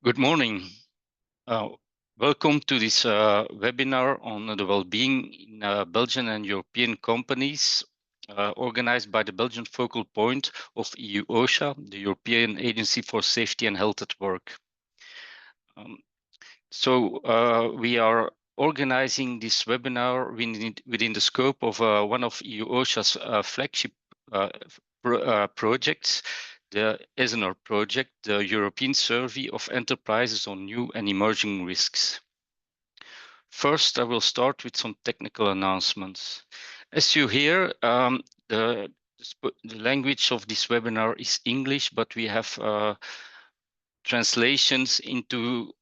Good morning. Welcome to this webinar on the well-being in Belgian and European companies, organized by the Belgian focal point of EU-OSHA, the European Agency for Safety and Health at Work. We are organizing this webinar within the scope of one of EU-OSHA's flagship projects, the Esener project, the European Survey of Enterprises on New and Emerging Risks. First, I will start with some technical announcements. As you hear, the language of this webinar is English, but we have translations into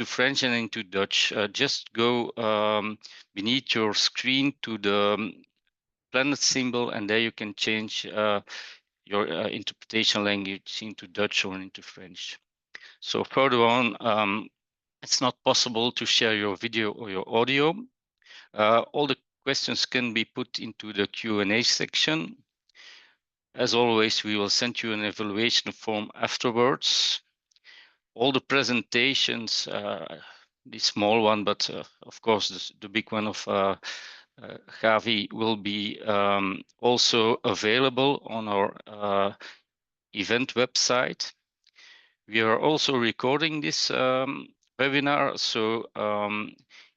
French and into Dutch. Just go beneath your screen to the planet symbol, and there you can change your interpretation language into Dutch or into French. So further on, it's not possible to share your video or your audio. All the questions can be put into the Q&A section. As always, we will send you an evaluation form afterwards. All the presentations, the small one, but of course the big one of Gavi will be also available on our event website. We are also recording this webinar, so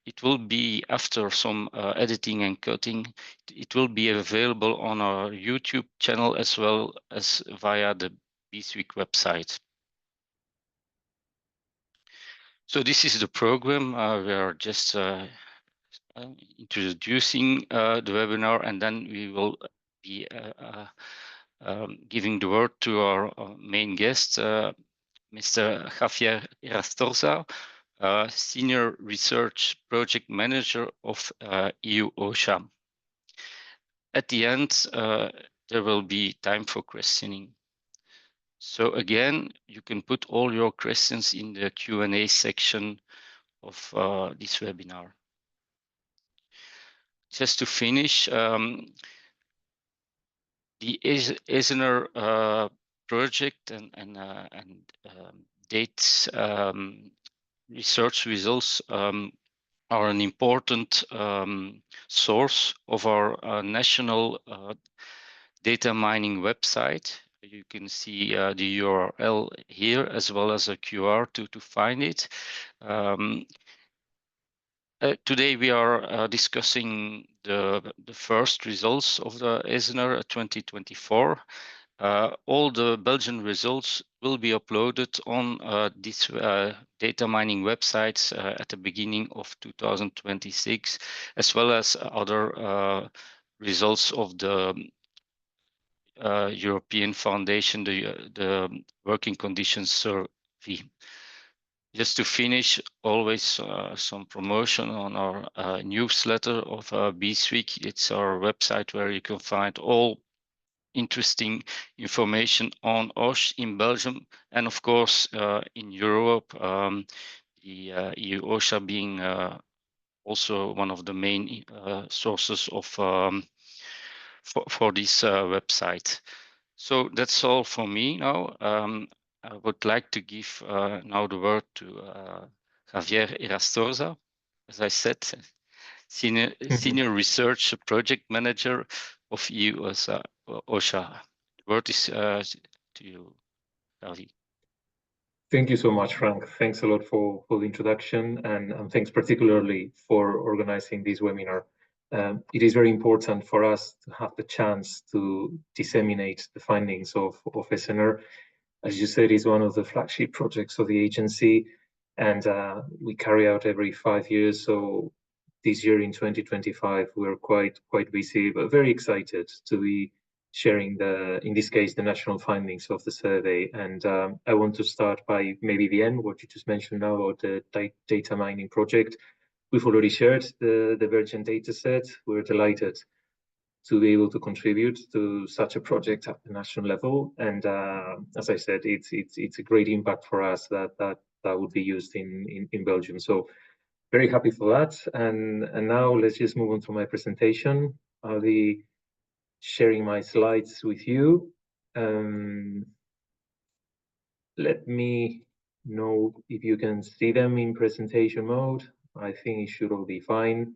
it will be, after some editing and cutting, it will be available on our YouTube channel as well as via the BeSweek website. So this is the program. We are just introducing the webinar, and then we will be giving the word to our main guest, Mr. Javier Irastorza, Senior Research Project Manager of EU-OSHA. At the end, there will be time for questioning. So again, you can put all your questions in the Q&A section of this webinar. Just to finish, the Esener project and dates research results are an important source of our national data mining website. You can see the URL here as well as a QR to find it. Today we are discussing the first results of the Esener 2024. All the Belgian results will be uploaded on this data mining websites at the beginning of 2026, as well as other results of the European Foundation, the Working Conditions Survey. Just to finish, always some promotion on our newsletter of BeSweek. It's our website where you can find all interesting information on OSH in Belgium and of course in Europe, the EU-OSHA being also one of the main sources of for this website. So that's all for me now. I would like to give now the word to Javier Irastorza, as I said, Senior Research Project Manager of EU-OSHA. The word is to you, Javi. Thank you so much, Frank. Thanks a lot for the introduction, and thanks particularly for organizing this webinar. It is very important for us to have the chance to disseminate the findings of Esener. As you said, it's one of the flagship projects of the agency, and we carry out every 5 years. So this year in 2025, we're quite busy, but very excited to be sharing in this case, the national findings of the survey. And I want to start by maybe the end, what you just mentioned now about the data mining project. We've already shared the Belgian data set. We're delighted to be able to contribute to such a project at the national level. And as I said, it's a great impact for us that would be used in Belgium. So very happy for that. And now let's just move on to my presentation. I'll be sharing my slides with you. Let me know if you can see them in presentation mode. I think it should all be fine.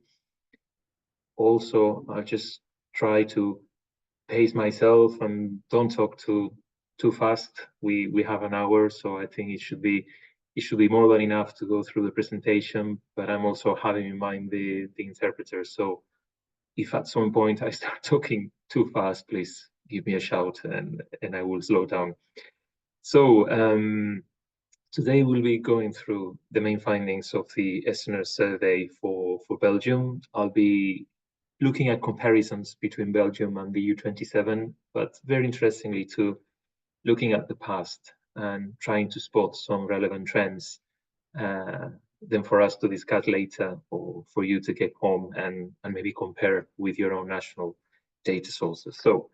Also, I'll just try to pace myself and don't talk too fast. We have an hour, so I think it should be more than enough to go through the presentation, but I'm also having in mind the interpreter. So if at some point I start talking too fast, please give me a shout and I will slow down. So today we'll be going through the main findings of the Esener survey for Belgium. I'll be looking at comparisons between Belgium and the EU27, but very interestingly too, looking at the past and trying to spot some relevant trends, then for us to discuss later, or for you to get home and maybe compare with your own national data sources. So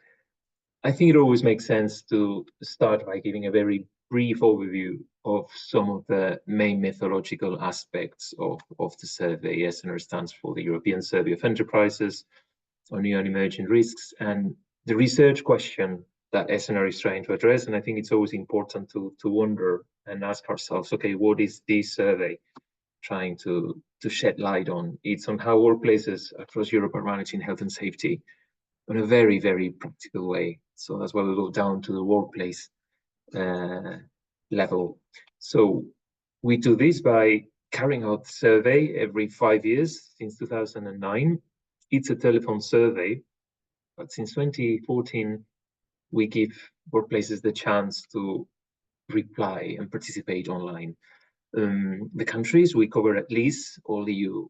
I think it always makes sense to start by giving a very brief overview of some of the main methodological aspects of the survey. Esener stands for the European Survey of Enterprises on New and Emerging Risks, and the research question that Esener is trying to address. And I think it's always important to wonder and ask ourselves, okay, what is this survey trying to shed light on? It's on how workplaces across Europe are managing health and safety in a very, very practical way. So that's why we go down to the workplace level. So we do this by carrying out the survey every 5 years since 2009. It's a telephone survey, but since 2014, we give workplaces the chance to reply and participate online. The countries, we cover at least all EU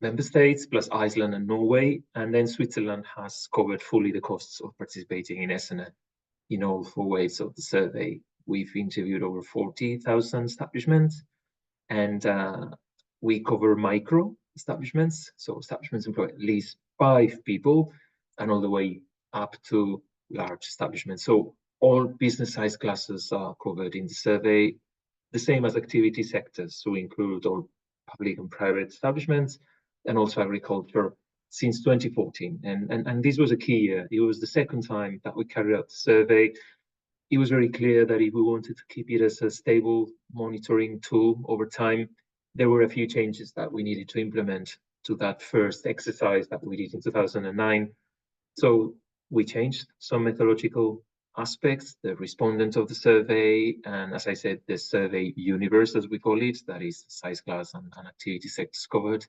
member states, plus Iceland and Norway, and then Switzerland has covered fully the costs of participating in Esener in all 4 waves of the survey. We've interviewed over 40,000 establishments, and we cover micro establishments, so establishments employ at least 5 people, and all the way up to large establishments. So all business size classes are covered in the survey, the same as activity sectors, so we include all public and private establishments, and also agriculture since 2014. And this was a key year. It was the second time that we carried out the survey. It was very clear that if we wanted to keep it as a stable monitoring tool over time, there were a few changes that we needed to implement to that first exercise that we did in 2009. So we changed some methodological aspects, the respondent of the survey, and as I said, the survey universe, as we call it, that is size class and activity sectors covered.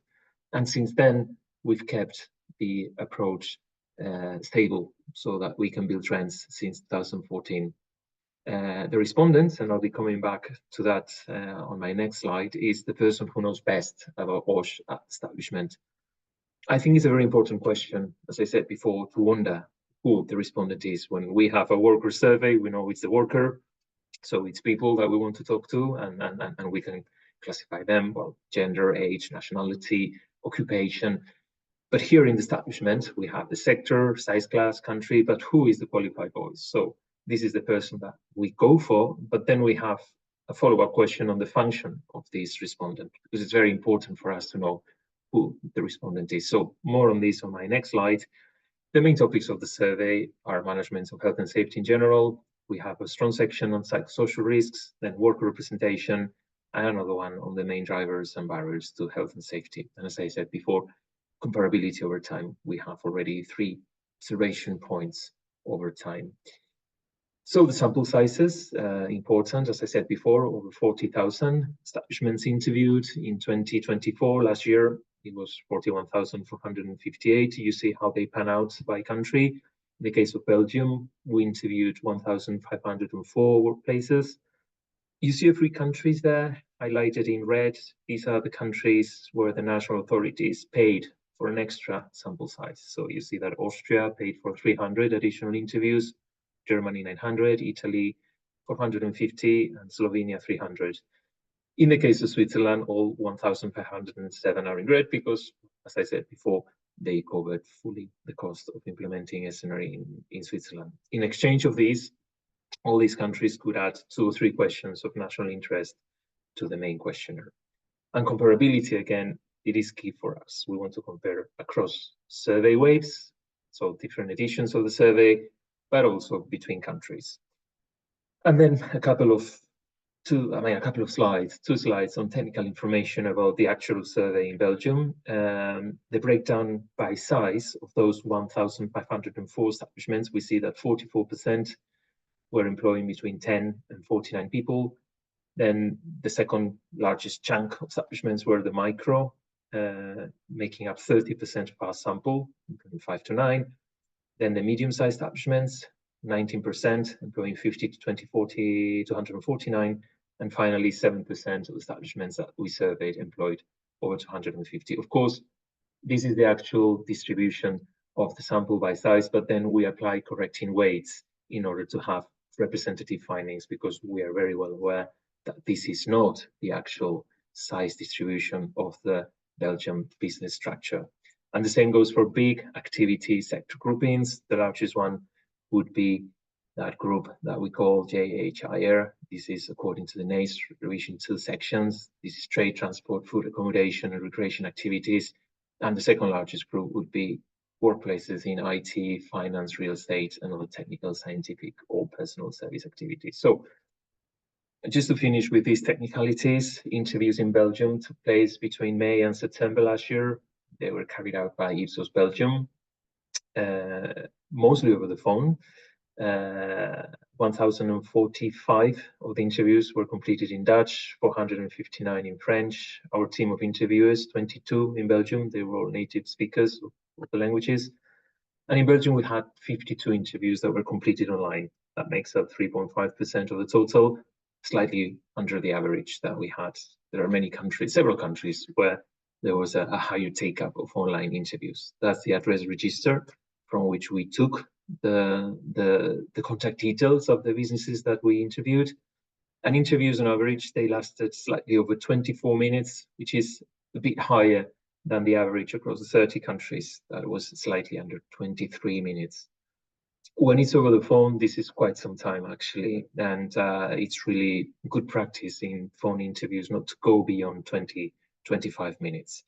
And since then, we've kept the approach stable so that we can build trends since 2014. The respondent, and I'll be coming back to that on my next slide, is the person who knows best about OSH at the establishment. I think it's a very important question, as I said before, to wonder who the respondent is. When we have a worker survey, we know it's the worker, so it's people that we want to talk to, and we can classify them, well, gender, age, nationality, occupation. But here in the establishment, we have the sector, size class, country, but who is the qualified voice? So this is the person that we go for, but then we have a follow-up question on the function of this respondent, because it's very important for us to know who the respondent is. So more on this on my next slide. The main topics of the survey are management of health and safety in general. We have a strong section on psychosocial risks, then worker representation, and another one on the main drivers and barriers to health and safety. And as I said before, comparability over time. We have already 3 observation points over time. So the sample sizes, important, as I said before, over 40,000 establishments interviewed in 2024. Last year, it was 41,458. You see how they pan out by country. In the case of Belgium, we interviewed 1,504 workplaces. You see a few countries there highlighted in red. These are the countries where the national authorities paid for an extra sample size. So you see that Austria paid for 300 additional interviews, Germany 900, Italy 450, and Slovenia 300. In the case of Switzerland, all 1,507 are in red because, as I said before, they covered fully the cost of implementing Esener in Switzerland. In exchange of these, all these countries could add 2 or 3 questions of national interest to the main questionnaire. And comparability, again, it is key for us. We want to compare across survey waves, so different editions of the survey, but also between countries. And then a couple of a couple of slides, 2 slides on technical information about the actual survey in Belgium. The breakdown by size of those 1,504 establishments, we see that 44% were employing between 10 and 49 people. Then the second largest chunk of establishments were the micro, making up 30% of our sample, 5 to 9. Then the medium-sized establishments, 19%, employing 50 to 249. And finally, 7% of establishments that we surveyed employed over 250. Of course, this is the actual distribution of the sample by size, but then we apply correcting weights in order to have representative findings, because we are very well aware that this is not the actual size distribution of the Belgian business structure. And the same goes for big activity sector groupings. The largest one would be that group that we call JHIR. This is according to the NACE Revision 2 sections. This is trade, transport, food, accommodation, and recreation activities. And the second largest group would be workplaces in IT, finance, real estate, and other technical, scientific, or personal service activities. So just to finish with these technicalities, interviews in Belgium took place between May and September last year. They were carried out by Ipsos Belgium, mostly over the phone. 1,045 of the interviews were completed in Dutch, 459 in French. Our team of interviewers, 22 in Belgium, they were all native speakers of the languages. And in Belgium, we had 52 interviews that were completed online. That makes up 3.5% of the total, slightly under the average that we had. There are many countries, several countries, where there was a higher take-up of online interviews. That's the address register from which we took the contact details of the businesses that we interviewed. And interviews on average, they lasted slightly over 24 minutes, which is a bit higher than the average across the 30 countries. That was slightly under 23 minutes. When it's over the phone, this is quite some time actually, and it's really good practice in phone interviews not to go beyond 25 minutes.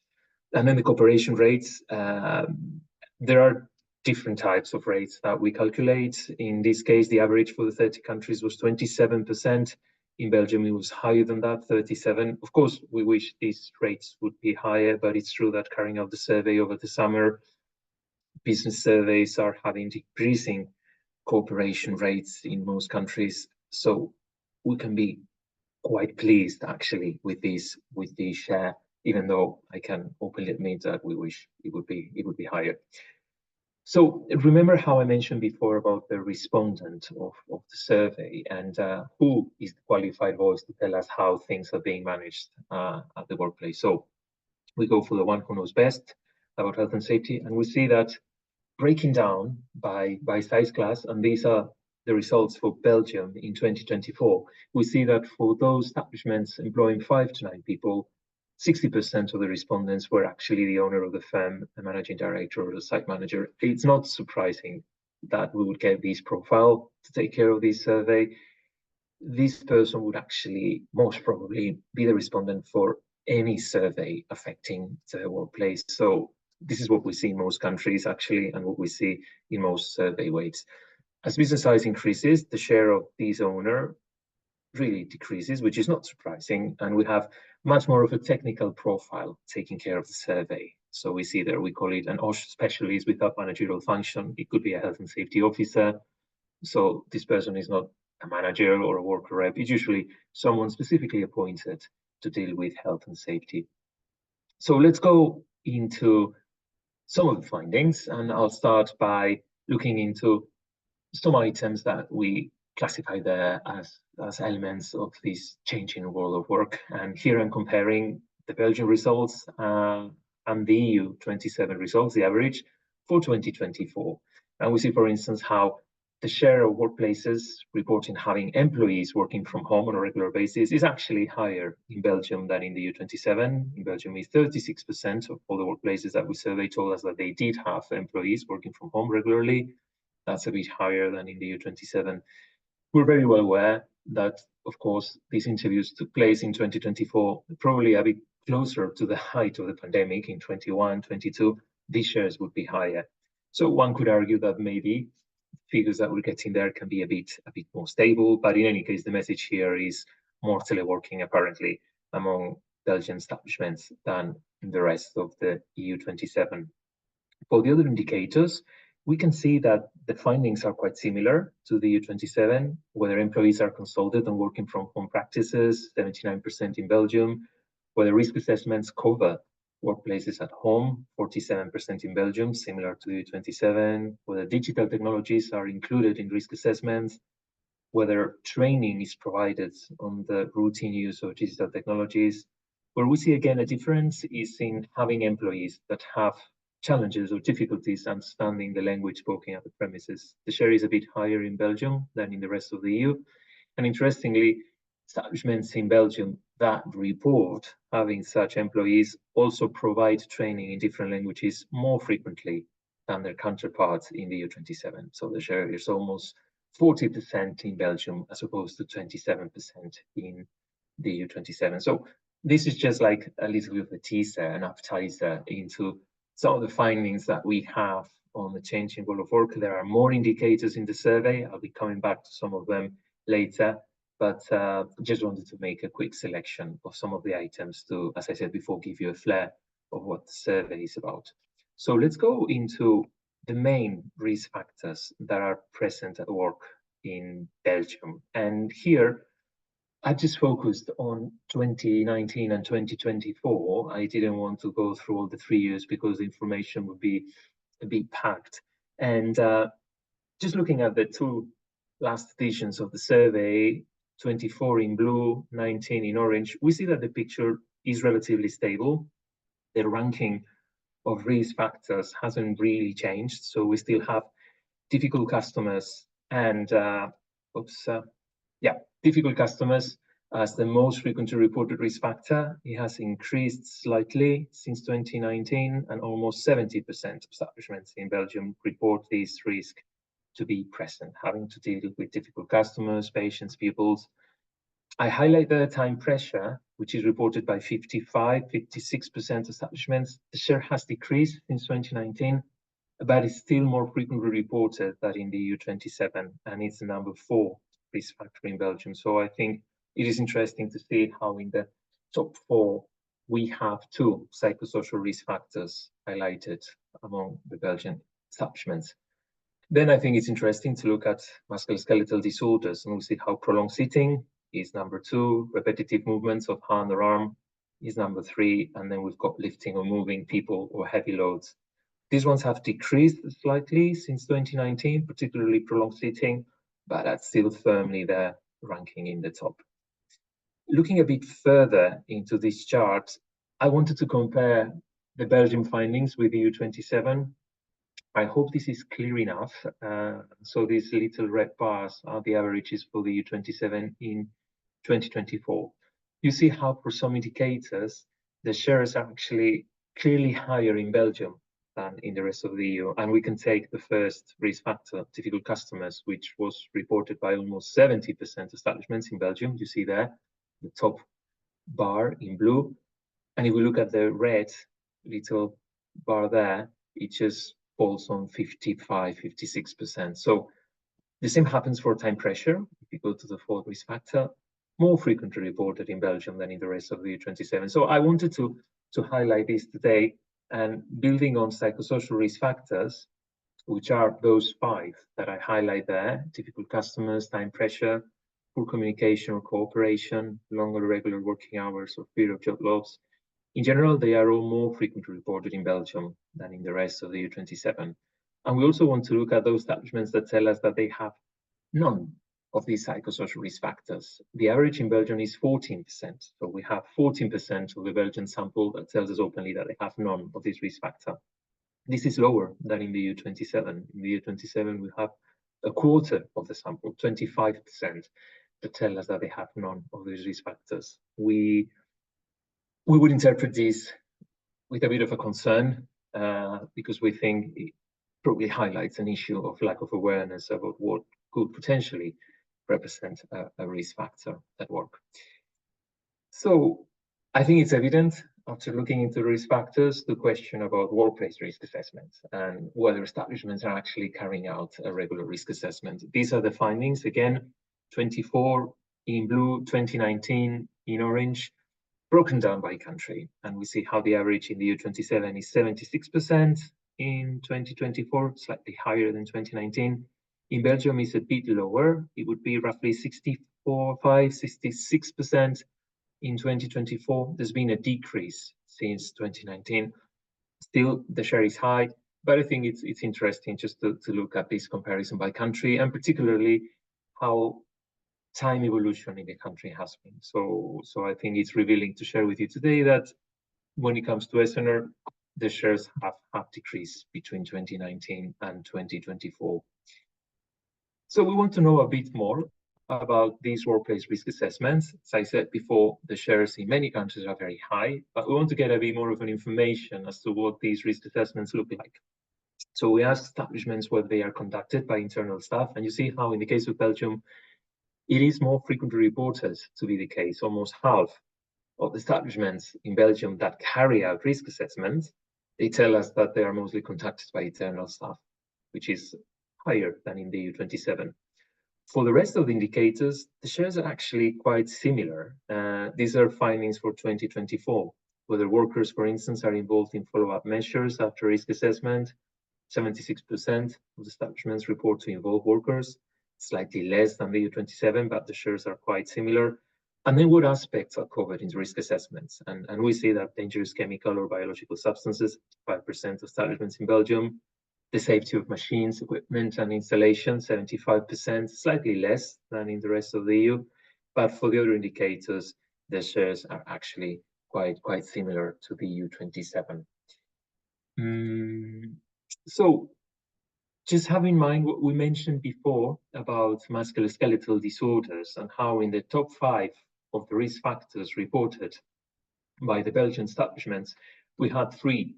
And then the cooperation rates, there are different types of rates that we calculate. In this case, the average for the 30 countries was 27%. In Belgium, it was higher than that, 37%. Of course, we wish these rates would be higher, but it's true that carrying out the survey over the summer, business surveys are having decreasing cooperation rates in most countries. So we can be quite pleased actually with this share, even though I can openly admit that we wish it would be higher. So remember how I mentioned before about the respondent of the survey and who is the qualified voice to tell us how things are being managed at the workplace. So we go for the one who knows best about health and safety, and we see that breaking down by size class, and these are the results for Belgium in 2024, we see that for those establishments employing 5 to 9 people, 60% of the respondents were actually the owner of the firm, the managing director, or the site manager. It's not surprising that we would get this profile to take care of this survey. This person would actually most probably be the respondent for any survey affecting the workplace. So this is what we see in most countries actually, and what we see in most survey weights. As business size increases, the share of this owner really decreases, which is not surprising, and we have much more of a technical profile taking care of the survey. So we see there, we call it an OSHA specialist without managerial function. It could be a health and safety officer. So this person is not a manager or a worker rep. It's usually someone specifically appointed to deal with health and safety. So let's go into some of the findings, and I'll start by looking into some items that we classify there as elements of this changing world of work. And here I'm comparing the Belgian results and the EU 27 results, the average for 2024. And we see, for instance, how the share of workplaces reporting having employees working from home on a regular basis is actually higher in Belgium than in the EU 27. In Belgium, is 36% of all the workplaces that we surveyed told us that they did have employees working from home regularly. That's a bit higher than in the EU 27. We're very well aware that, of course, these interviews took place in 2024, probably a bit closer to the height of the pandemic in 21, 22. These shares would be higher. So one could argue that maybe figures that we're getting there can be a bit more stable. But in any case, the message here is more teleworking apparently among Belgian establishments than in the rest of the EU27. For the other indicators, we can see that the findings are quite similar to the EU27, whether employees are consulted on working from home practices, 79% in Belgium, whether risk assessments cover workplaces at home, 47% in Belgium, similar to the EU27, whether digital technologies are included in risk assessments, whether training is provided on the routine use of digital technologies. Where we see again a difference is in having employees that have challenges or difficulties understanding the language spoken at the premises. The share is a bit higher in Belgium than in the rest of the EU. And interestingly, establishments in Belgium that report having such employees also provide training in different languages more frequently than their counterparts in the EU27. So the share is almost 40% in Belgium as opposed to 27% in the EU27. So this is just like a little bit of a teaser, an appetizer into some of the findings that we have on the changing world of work. There are more indicators in the survey. I'll be coming back to some of them later, but just wanted to make a quick selection of some of the items to, as I said before, give you a flair of what the survey is about. So let's go into the main risk factors that are present at work in Belgium. And here, I just focused on 2019 and 2024. I didn't want to go through all the 3 years because the information would be a bit packed. And just looking at the two last editions of the survey, 24 in blue, 19 in orange, we see that the picture is relatively stable. The ranking of risk factors hasn't really changed. So we still have difficult customers and, difficult customers as the most frequently reported risk factor. It has increased slightly since 2019, and almost 70% of establishments in Belgium report this risk to be present, having to deal with difficult customers, patients, pupils. I highlight the time pressure, which is reported by 56% of establishments. The share has decreased since 2019, but it's still more frequently reported than in the EU27, and it's the number 4 risk factor in Belgium. So I think it is interesting to see how in the top 4, we have 2 psychosocial risk factors highlighted among the Belgian establishments. Then I think it's interesting to look at musculoskeletal disorders, and we see how prolonged sitting is number 2, repetitive movements of hand or arm is number 3, and then we've got lifting or moving people or heavy loads. These ones have decreased slightly since 2019, particularly prolonged sitting, but that's still firmly there, ranking in the top. Looking a bit further into this chart, I wanted to compare the Belgian findings with EU27. I hope this is clear enough. So these little red bars are the averages for the EU27 in 2024. You see how for some indicators, the shares are actually clearly higher in Belgium than in the rest of the EU. And we can take the first risk factor, difficult customers, which was reported by almost 70% establishments in Belgium. You see there, the top bar in blue. And if we look at the red little bar there, it just falls on 55, 56%. So the same happens for time pressure. If you go to the fourth risk factor, more frequently reported in Belgium than in the rest of the EU27. So I wanted to highlight this today, and building on psychosocial risk factors, which are those 5 that I highlight there: difficult customers, time pressure, poor communication or cooperation, longer regular working hours, or fear of job loss. In general, they are all more frequently reported in Belgium than in the rest of the EU27. And we also want to look at those establishments that tell us that they have none of these psychosocial risk factors. The average in Belgium is 14%. So we have 14% of the Belgian sample that tells us openly that they have none of this risk factor. This is lower than in the EU27. In the EU27, we have a quarter of the sample, 25%, that tell us that they have none of these risk factors. We would interpret this with a bit of a concern because we think it probably highlights an issue of lack of awareness about what could potentially represent a risk factor at work. So I think it's evident after looking into risk factors, the question about workplace risk assessments and whether establishments are actually carrying out a regular risk assessment. These are the findings. Again, 24 in blue 2019, in orange, broken down by country. And we see how the average in the EU27 is 76% in 2024, slightly higher than 2019. In Belgium, is a bit lower. It would be roughly 66% in 2024. There's been a decrease since 2019. Still, the share is high, but I think it's interesting just to look at this comparison by country, and particularly how time evolution in the country has been. So I think it's revealing to share with you today that when it comes to Esener, the shares have decreased between 2019 and 2024. So we want to know a bit more about these workplace risk assessments. As I said before, the shares in many countries are very high, but we want to get a bit more of an information as to what these risk assessments look like. So we asked establishments whether they are conducted by internal staff, and you see how in the case of Belgium, it is more frequently reported to be the case. Almost half of the establishments in Belgium that carry out risk assessments, they tell us that they are mostly conducted by internal staff, which is higher than in the EU27. For the rest of the indicators, the shares are actually quite similar. These are findings for 2024, whether workers, for instance, are involved in follow-up measures after risk assessment. 76% of the establishments report to involve workers, slightly less than the EU27, but the shares are quite similar. And then what aspects are covered in risk assessments? And we see that dangerous chemical or biological substances, 5% of establishments in Belgium, the safety of machines, equipment, and installation, 75%, slightly less than in the rest of the EU. But for the other indicators, the shares are actually quite similar to the EU27. So just have in mind what we mentioned before about musculoskeletal disorders and how in the top 5 of the risk factors reported by the Belgian establishments, we had 3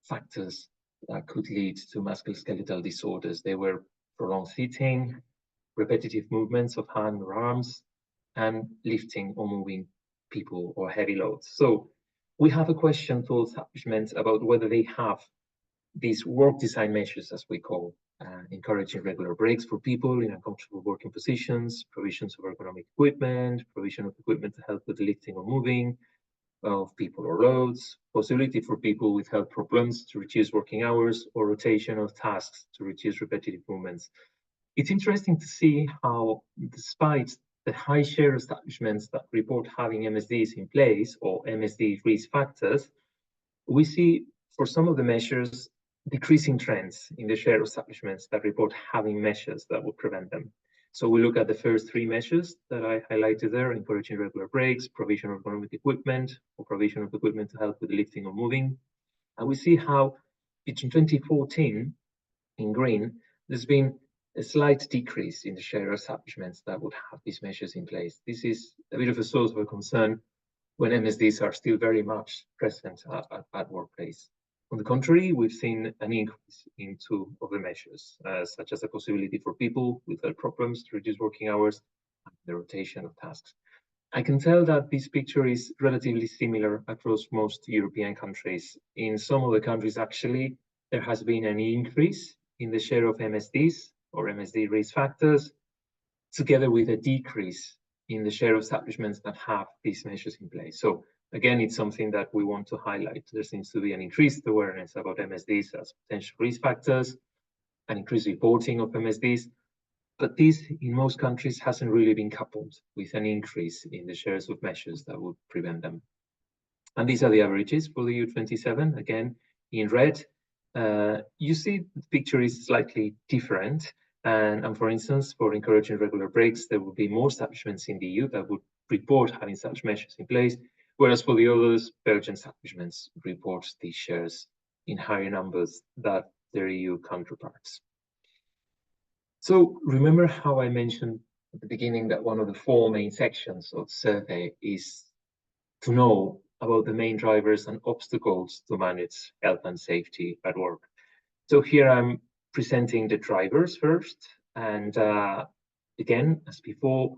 factors that could lead to musculoskeletal disorders. They were prolonged sitting, repetitive movements of hand or arms, and lifting or moving people or heavy loads. So we have a question to all establishments about whether they have these work design measures, as we call, encouraging regular breaks for people in uncomfortable working positions, provisions of ergonomic equipment, provision of equipment to help with lifting or moving of people or loads, possibility for people with health problems to reduce working hours, or rotation of tasks to reduce repetitive movements. It's interesting to see how, despite the high share of establishments that report having MSDs in place or MSD risk factors, we see for some of the measures decreasing trends in the share of establishments that report having measures that would prevent them. So we look at the first 3 measures that I highlighted there: encouraging regular breaks, provision of ergonomic equipment, or provision of equipment to help with lifting or moving. And we see how between 2014 in green, there's been a slight decrease in the share of establishments that would have these measures in place. This is a bit of a source of concern when MSDs are still very much present at workplace. On the contrary, we've seen an increase in 2 of the measures, such as the possibility for people with health problems to reduce working hours and the rotation of tasks. I can tell that this picture is relatively similar across most European countries. In some of the countries, actually, there has been an increase in the share of MSDs or MSD risk factors, together with a decrease in the share of establishments that have these measures in place. So again, it's something that we want to highlight. There seems to be an increased awareness about MSDs as potential risk factors, an increased reporting of MSDs, but this in most countries hasn't really been coupled with an increase in the shares of measures that would prevent them. And these are the averages for the EU27. Again, in red, you see the picture is slightly different. And for instance, for encouraging regular breaks, there would be more establishments in the EU that would report having such measures in place, whereas for the others, Belgian establishments report these shares in higher numbers than their EU counterparts. So remember how I mentioned at the beginning that one of the 4 main sections of the survey is to know about the main drivers and obstacles to manage health and safety at work. So here I'm presenting the drivers first, and again, as before,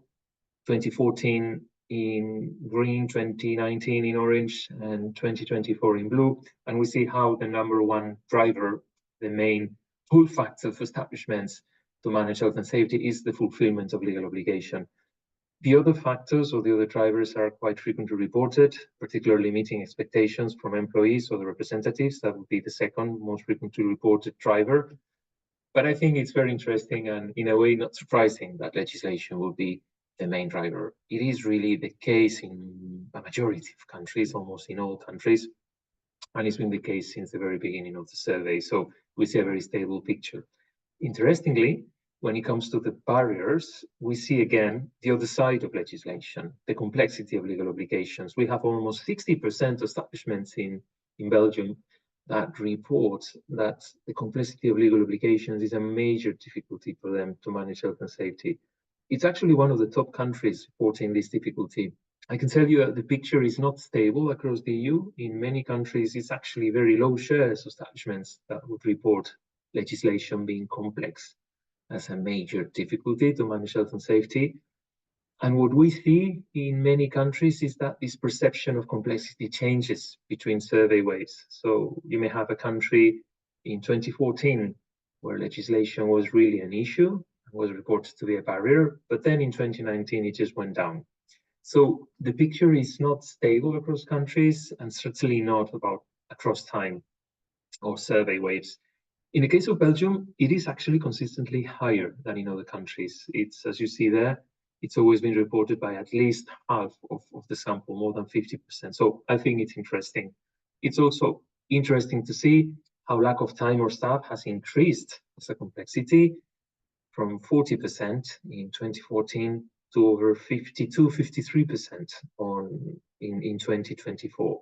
2014 in green, 2019 in orange, and 2024 in blue. And we see how the number 1 driver, the main pull factor for establishments to manage health and safety, is the fulfillment of legal obligation. The other factors or the other drivers are quite frequently reported, particularly meeting expectations from employees or the representatives. That would be the second most frequently reported driver. But I think it's very interesting and in a way not surprising that legislation will be the main driver. It is really the case in a majority of countries, almost in all countries, and it's been the case since the very beginning of the survey. So we see a very stable picture. Interestingly, when it comes to the barriers, we see again the other side of legislation, the complexity of legal obligations. We have almost 60% of establishments in Belgium that report that the complexity of legal obligations is a major difficulty for them to manage health and safety. It's actually one of the top countries reporting this difficulty. I can tell you that the picture is not stable across the EU. In many countries, it's actually very low shares of establishments that would report legislation being complex as a major difficulty to manage health and safety. And what we see in many countries is that this perception of complexity changes between survey waves. So you may have a country in 2014 where legislation was really an issue, was reported to be a barrier, but then in 2019 it just went down. So the picture is not stable across countries and certainly not about across time or survey waves. In the case of Belgium, it is actually consistently higher than in other countries. It's, as you see there, it's always been reported by at least half of the sample, more than 50%. So I think it's interesting. It's also interesting to see how lack of time or staff has increased as a complexity from 40% in 2014 to over 52, 53% in 2024.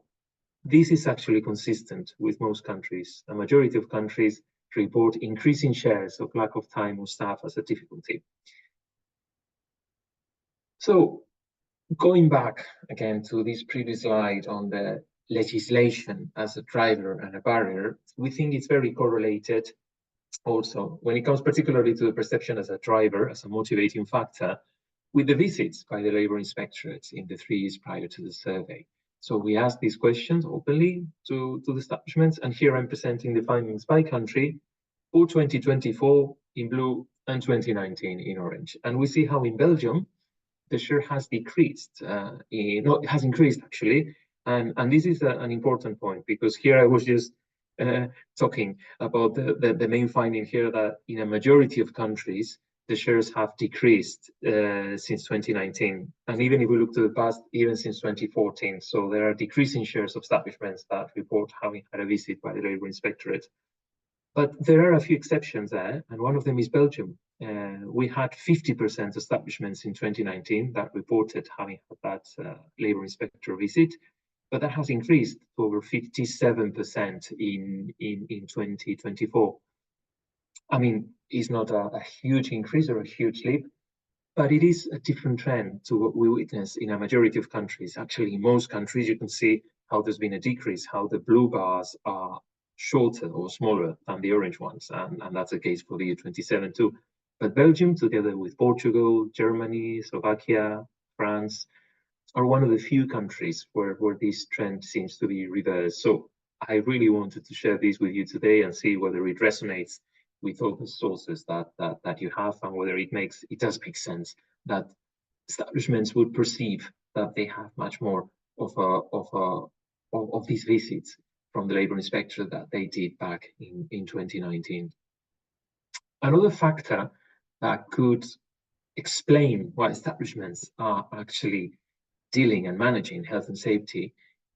This is actually consistent with most countries. A majority of countries report increasing shares of lack of time or staff as a difficulty. So going back again to this previous slide on the legislation as a driver and a barrier, we think it's very correlated also when it comes particularly to the perception as a driver, as a motivating factor, with the visits by the Labour Inspectorate in the 3 years prior to the survey. So we asked these questions openly to the establishments, and here I'm presenting the findings by country for 2024 in blue and 2019 in orange. And we see how in Belgium, the share has decreased, it has increased actually. And this is an important point, because here I was just talking about the main finding here that in a majority of countries, the shares have decreased since 2019. And even if we look to the past, even since 2014. So there are decreasing shares of establishments that report having had a visit by the Labour Inspectorate. But there are a few exceptions there, and one of them is Belgium. We had 50% establishments in 2019 that reported having had that Labour Inspector visit, but that has increased to over 57% in 2024. I mean, it's not a huge increase or a huge leap, but it is a different trend to what we witness in a majority of countries. Actually, in most countries, you can see how there's been a decrease, how the blue bars are shorter or smaller than the orange ones, and that's the case for the EU 27 too. But Belgium, together with Portugal, Germany, Slovakia, France, are one of the few countries where this trend seems to be reversed. So I really wanted to share this with you today and see whether it resonates with all the sources that you have, and whether it does make sense that establishments would perceive that they have much more of these visits from the Labour Inspectorate that they did back in 2019. Another factor that could explain why establishments are actually dealing and managing health and safety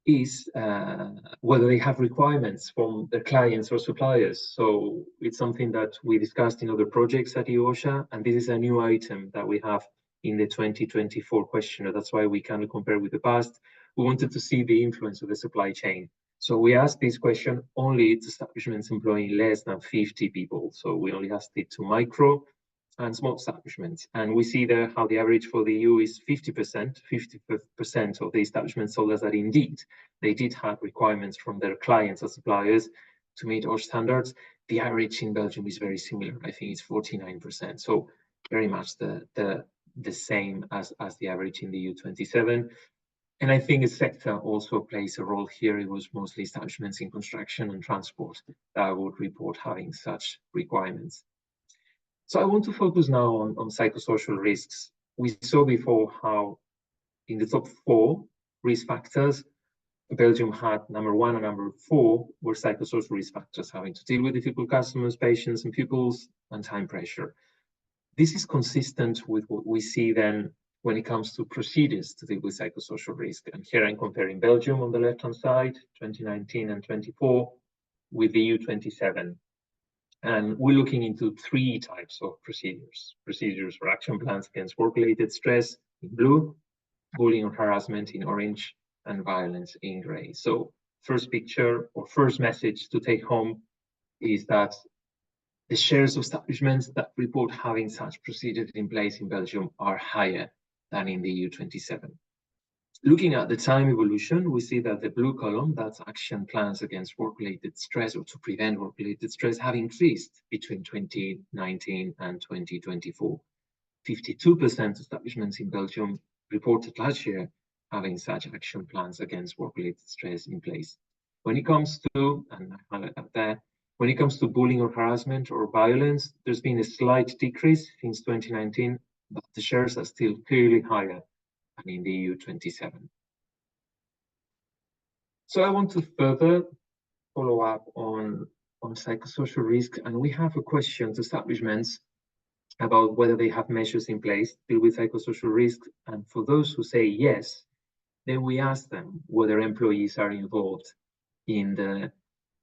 is whether they have requirements from their clients or suppliers. So it's something that we discussed in other projects at EU-OSHA, and this is a new item that we have in the 2024 questionnaire. That's why we cannot compare with the past. We wanted to see the influence of the supply chain. So we asked this question only to establishments employing less than 50 people. So we only asked it to micro and small establishments. And we see there how the average for the EU is 50%. 50% of the establishments told us that indeed they did have requirements from their clients or suppliers to meet OSHA standards. The average in Belgium is very similar. I think it's 49%. So very much the same as the average in the EU 27. And I think the sector also plays a role here. It was mostly establishments in construction and transport that would report having such requirements. So I want to focus now on psychosocial risks. we saw before how in the top 4 risk factors, Belgium had number 1 and number 4 were psychosocial risk factors, having to deal with difficult customers, patients and pupils, and time pressure. This is consistent with what we see then when it comes to procedures to deal with psychosocial risk. And here I'm comparing Belgium on the left-hand side, 2019 and 24, with the EU27. And we're looking into 3 types of procedures. Procedures for action plans against work-related stress in blue, bullying or harassment in orange, and violence in gray. So first picture or first message to take home is that the shares of establishments that report having such procedures in place in Belgium are higher than in the EU27. Looking at the time evolution, we see that the blue column, that's action plans against work-related stress or to prevent work-related stress, have increased between 2019 and 2024. 52% of establishments in Belgium reported last year having such action plans against work-related stress in place. When it comes to, and I highlight that there, when it comes to bullying or harassment or violence, there's been a slight decrease since 2019, but the shares are still clearly higher than in the EU27. So I want to further follow up on psychosocial risk, and we have a question to establishments about whether they have measures in place to deal with psychosocial risk. And for those who say yes, then we ask them whether employees are involved in the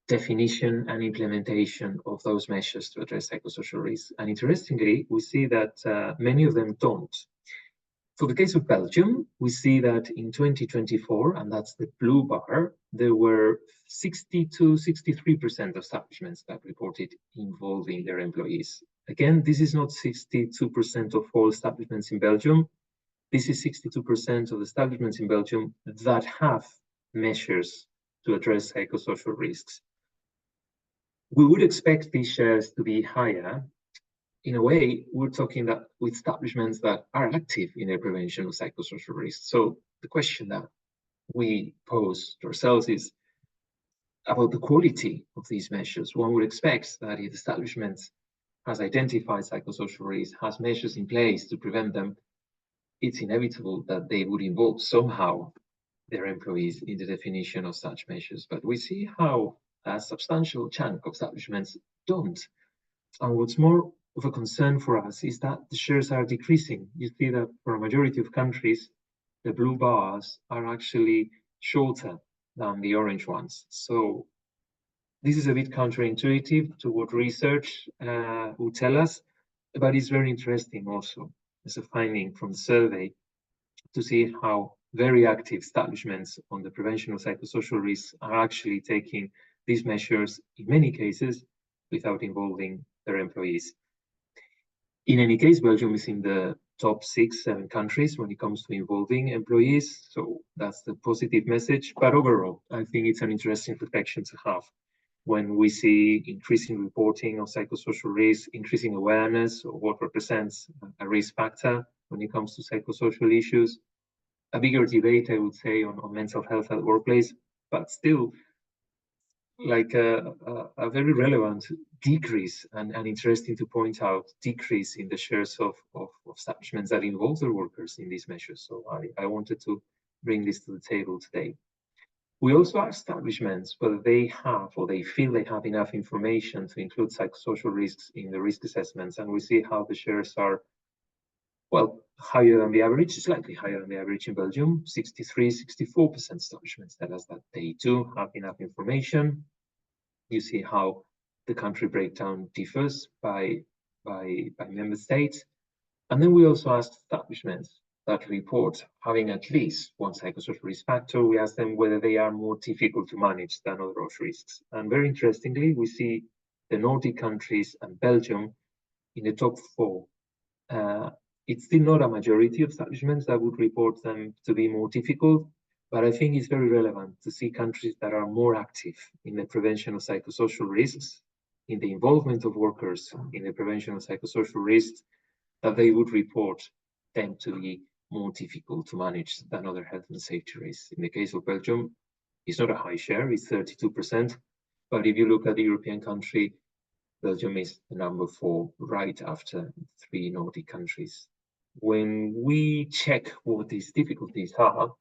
definition and implementation of those measures to address psychosocial risk. And interestingly, we see that many of them don't. For the case of Belgium, we see that in 2024, and that's the blue bar, there were 60 to 63% of establishments that reported involving their employees. Again, this is not 62% of all establishments in Belgium. This is 62% of establishments in Belgium that have measures to address psychosocial risks. We would expect these shares to be higher. In a way, we're talking that with establishments that are active in the prevention of psychosocial risks. So the question that we pose to ourselves is about the quality of these measures. One would expect that if the establishment has identified psychosocial risks, has measures in place to prevent them, it's inevitable that they would involve somehow their employees in the definition of such measures. But we see how a substantial chunk of establishments don't. And what's more of a concern for us is that the shares are decreasing. You see that for a majority of countries, the blue bars are actually shorter than the orange ones. So this is a bit counterintuitive to what research would tell us, but it's very interesting also as a finding from the survey to see how very active establishments on the prevention of psychosocial risks are actually taking these measures in many cases without involving their employees. In any case, Belgium is in the top 6-7 countries when it comes to involving employees, so that's the positive message. But overall, I think it's an interesting reflection to have when we see increasing reporting of psychosocial risks, increasing awareness of what represents a risk factor when it comes to psychosocial issues, a bigger debate, I would say, on mental health at the workplace, but still like a very relevant decrease and interesting to point out decrease in the shares of establishments that involve their workers in these measures. So I wanted to bring this to the table today. We also ask establishments whether they have or they feel they have enough information to include psychosocial risks in the risk assessments, and we see how the shares are, well, higher than the average, slightly higher than the average in Belgium. 63-64% establishments tell us that they do have enough information. You see how the country breakdown differs by member states. And then we also ask establishments that report having at least one psychosocial risk factor. We ask them whether they are more difficult to manage than other risks. And very interestingly, we see the Nordic countries and Belgium in the top 4. It's still not a majority of establishments that would report them to be more difficult, but I think it's very relevant to see countries that are more active in the prevention of psychosocial risks, in the involvement of workers in the prevention of psychosocial risks, that they would report them to be more difficult to manage than other health and safety risks. In the case of Belgium, it's not a high share, it's 32%, but if you look at the European country, Belgium is the number 4 right after 3 Nordic countries. when we check what these difficulties are,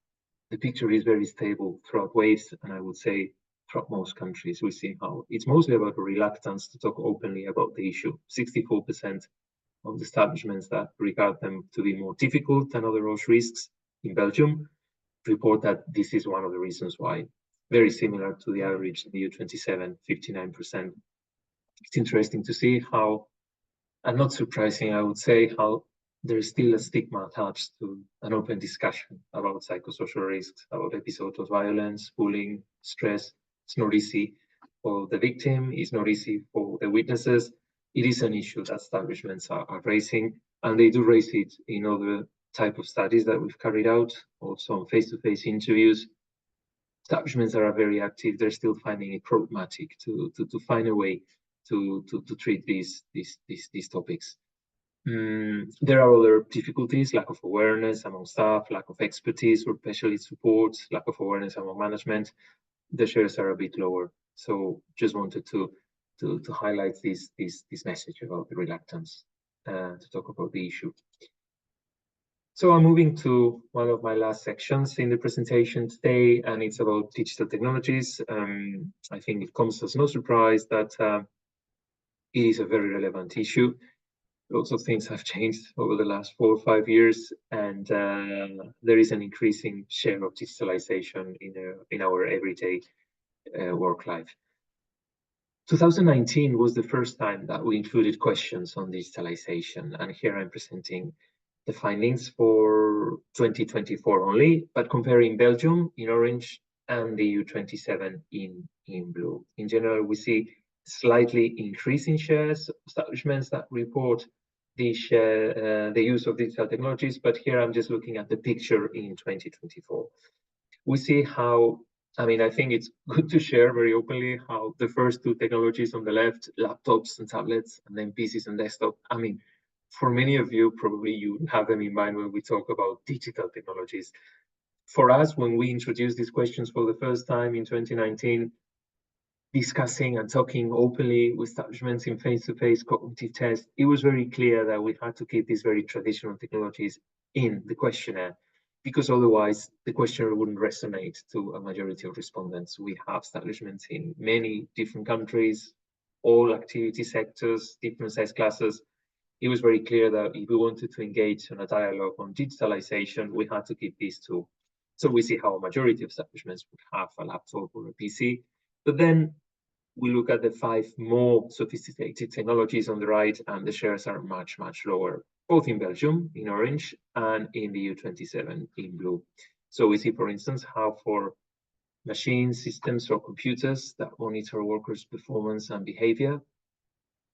the picture is very stable throughout waves, and I would say throughout most countries. We see how it's mostly about a reluctance to talk openly about the issue. 64% of the establishments that regard them to be more difficult than other OSH risks in Belgium report that this is one of the reasons why. Very similar to the average in the EU27, 59%. It's interesting to see how, and not surprising, I would say, how there is still a stigma attached to an open discussion about psychosocial risks, about episodes of violence, bullying, stress. It's not easy for the victim, it's not easy for the witnesses. It is an issue that establishments are raising, and they do raise it in other type of studies that we've carried out, also on face-to-face interviews. Establishments that are very active, they're still finding it problematic to find a way to treat these topics. There are other difficulties, lack of awareness among staff, lack of expertise or specialist support, lack of awareness among management. The shares are a bit lower. So just wanted to highlight this message about the reluctance to talk about the issue. So I'm moving to one of my last sections in the presentation today, and it's about digital technologies. I think it comes as no surprise that it is a very relevant issue. Lots of things have changed over the last 4 or 5 years, and there is an increasing share of digitalization in our everyday work life. 2019 was the first time that we included questions on digitalization, and here I'm presenting the findings for 2024 only, but comparing Belgium in orange and the EU27 in blue. In general, we see slightly increasing shares of establishments that report the use of digital technologies, but here I'm just looking at the picture in 2024. We see how, I think it's good to share very openly how the first two technologies on the left, laptops and tablets, and then PCs and desktop, for many of you, probably you have them in mind when we talk about digital technologies. For us, when we introduced these questions for the first time in 2019, discussing and talking openly with establishments in face-to-face cognitive tests, it was very clear that we had to keep these very traditional technologies in the questionnaire, because otherwise the questionnaire wouldn't resonate to a majority of respondents. We have establishments in many different countries, all activity sectors, different size classes. It was very clear that if we wanted to engage in a dialogue on digitalization, we had to keep these two. So we see how a majority of establishments would have a laptop or a PC, but then we look at the 5 more sophisticated technologies on the right, and the shares are much, much lower, both in Belgium in orange and in the EU27 in blue. So we see, for instance, how for machines, systems, or computers that monitor workers' performance and behavior,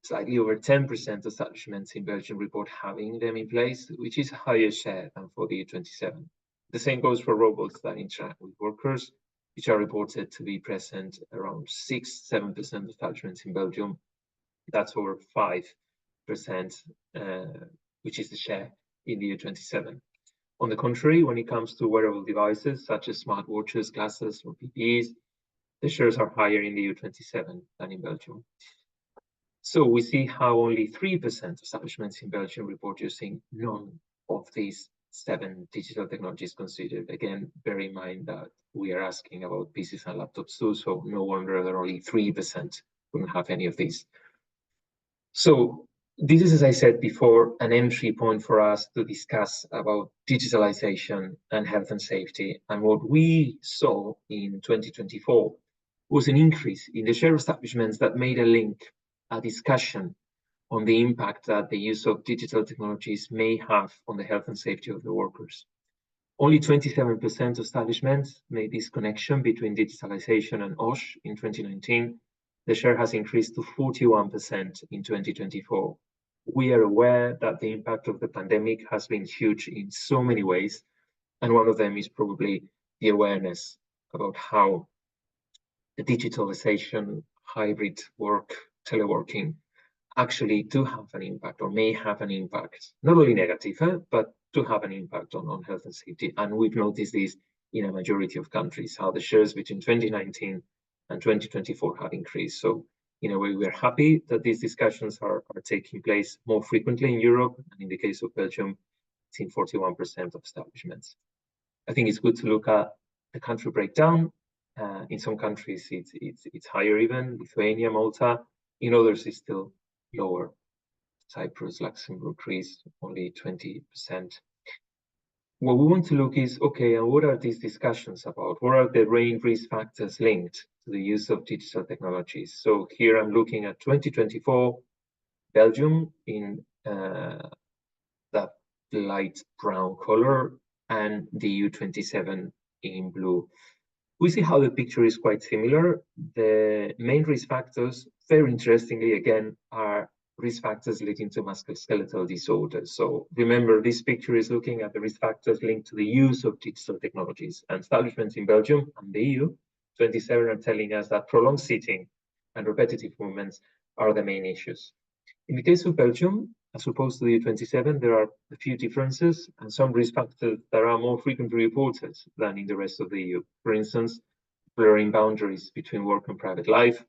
slightly over 10% of establishments in Belgium report having them in place, which is a higher share than for the EU27. The same goes for robots that interact with workers, which are reported to be present around 6-7% of establishments in Belgium. That's over 5%, which is the share in the EU27. On the contrary, when it comes to wearable devices such as smartwatches, glasses, or PPEs, the shares are higher in the EU27 than in Belgium. So we see how only 3% of establishments in Belgium report using none of these 7 digital technologies considered. Again, bear in mind that we are asking about PCs and laptops too, so no wonder that only 3% wouldn't have any of these. So this is, as I said before, an entry point for us to discuss about digitalization and health and safety. And what we saw in 2024 was an increase in the share of establishments that made a link, a discussion on the impact that the use of digital technologies may have on the health and safety of the workers. Only 27% of establishments made this connection between digitalization and OSH in 2019. The share has increased to 41% in 2024. We are aware that the impact of the pandemic has been huge in so many ways, and one of them is probably the awareness about how the digitalization, hybrid work, teleworking actually do have an impact, or may have an impact, not only negative, but to have an impact on health and safety. And we've noticed this in a majority of countries, how the shares between 2019 and 2024 have increased. So in a way, we're happy that these discussions are taking place more frequently in Europe. And in the case of Belgium, it's in 41% of establishments. I think it's good to look at the country breakdown. In some countries, it's higher even, Lithuania, Malta. In others, it's still lower. Cyprus, Luxembourg, Greece, only 20%. What we want to look is, okay, and what are these discussions about? What are the main risk factors linked to the use of digital technologies? So here I'm looking at 2024, Belgium in that light brown color, and the EU27 in blue. We see how the picture is quite similar. The main risk factors, very interestingly, again, are risk factors leading to musculoskeletal disorders. So remember, this picture is looking at the risk factors linked to the use of digital technologies. And establishments in Belgium and the EU 27 are telling us that prolonged sitting and repetitive movements are the main issues. In the case of Belgium, as opposed to the EU 27, there are a few differences and some risk factors that are more frequently reported than in the rest of the EU. For instance, blurring boundaries between work and private life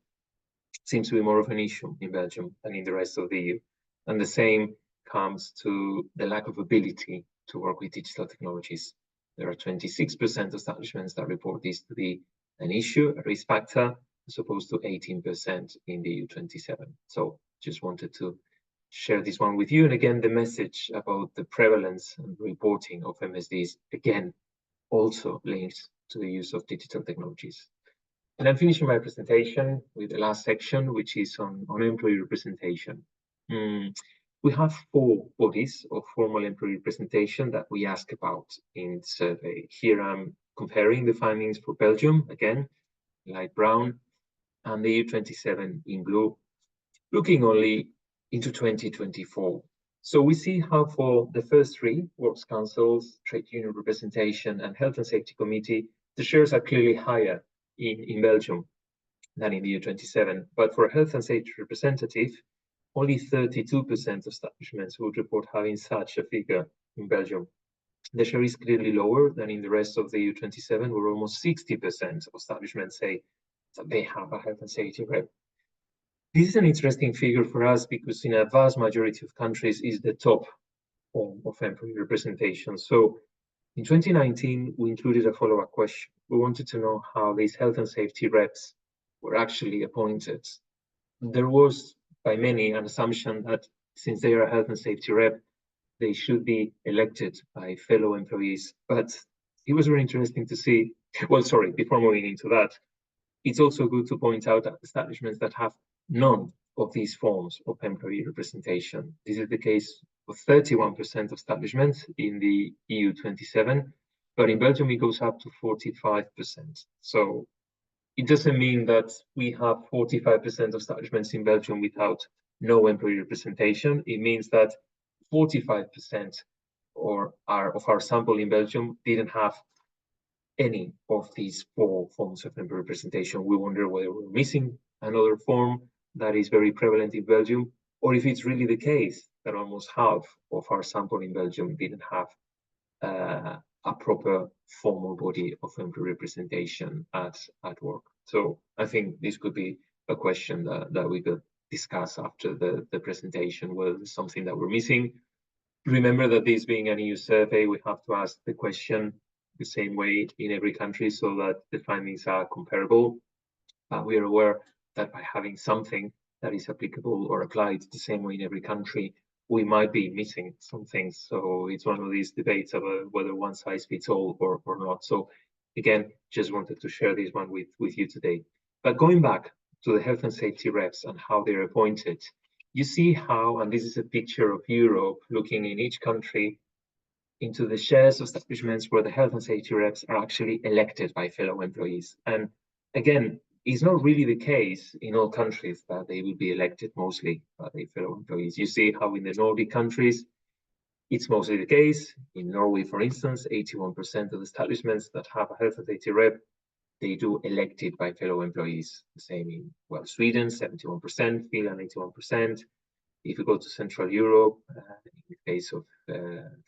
seems to be more of an issue in Belgium than in the rest of the EU. And the same comes to the lack of ability to work with digital technologies. There are 26% of establishments that report this to be an issue, a risk factor, as opposed to 18% in the EU 27. So just wanted to share this one with you. And again, the message about the prevalence and reporting of MSDs, again, also linked to the use of digital technologies. And I'm finishing my presentation with the last section, which is on employee representation. We have 4 bodies of formal employee representation that we ask about in the survey. Here I'm comparing the findings for Belgium, again, light brown, and the EU27 in blue, looking only into 2024. So we see how for the first 3, works councils, trade union representation, and health and safety committee, the shares are clearly higher in Belgium than in the EU27. But for a health and safety representative, only 32% of establishments would report having such a figure in Belgium. The share is clearly lower than in the rest of the EU27, where almost 60% of establishments say that they have a health and safety rep. This is an interesting figure for us because in a vast majority of countries is the top form of employee representation. So in 2019, we included a follow-up question. We wanted to know how these health and safety reps were actually appointed. There was, by many, an assumption that since they are a health and safety rep, they should be elected by fellow employees. But it was very interesting to see, well, sorry, before moving into that, it's also good to point out that establishments that have none of these forms of employee representation. This is the case for 31% of establishments in the EU27, but in Belgium it goes up to 45%. So it doesn't mean that we have 45% of establishments in Belgium without no employee representation. It means that 45% of our sample in Belgium didn't have any of these 4 forms of employee representation. We wonder whether we're missing another form that is very prevalent in Belgium, or if it's really the case that almost half of our sample in Belgium didn't have a proper formal body of employee representation at work. So I think this could be a question that we could discuss after the presentation, whether there's something that we're missing. Remember that this being an EU survey, we have to ask the question the same way in every country so that the findings are comparable. We are aware that by having something that is applicable or applied the same way in every country, we might be missing some things. So it's one of these debates about whether one size fits all or not. So again, just wanted to share this one with you today. But going back to the health and safety reps and how they're appointed, you see how, and this is a picture of Europe looking in each country into the shares of establishments where the health and safety reps are actually elected by fellow employees. And again, it's not really the case in all countries that they will be elected mostly by their fellow employees. You see how in the Nordic countries, it's mostly the case. In Norway, for instance, 81% of establishments that have a health and safety rep, they do elected by fellow employees. The same in, well, Sweden, 71%, Finland, 81%. If you go to Central Europe, in the case of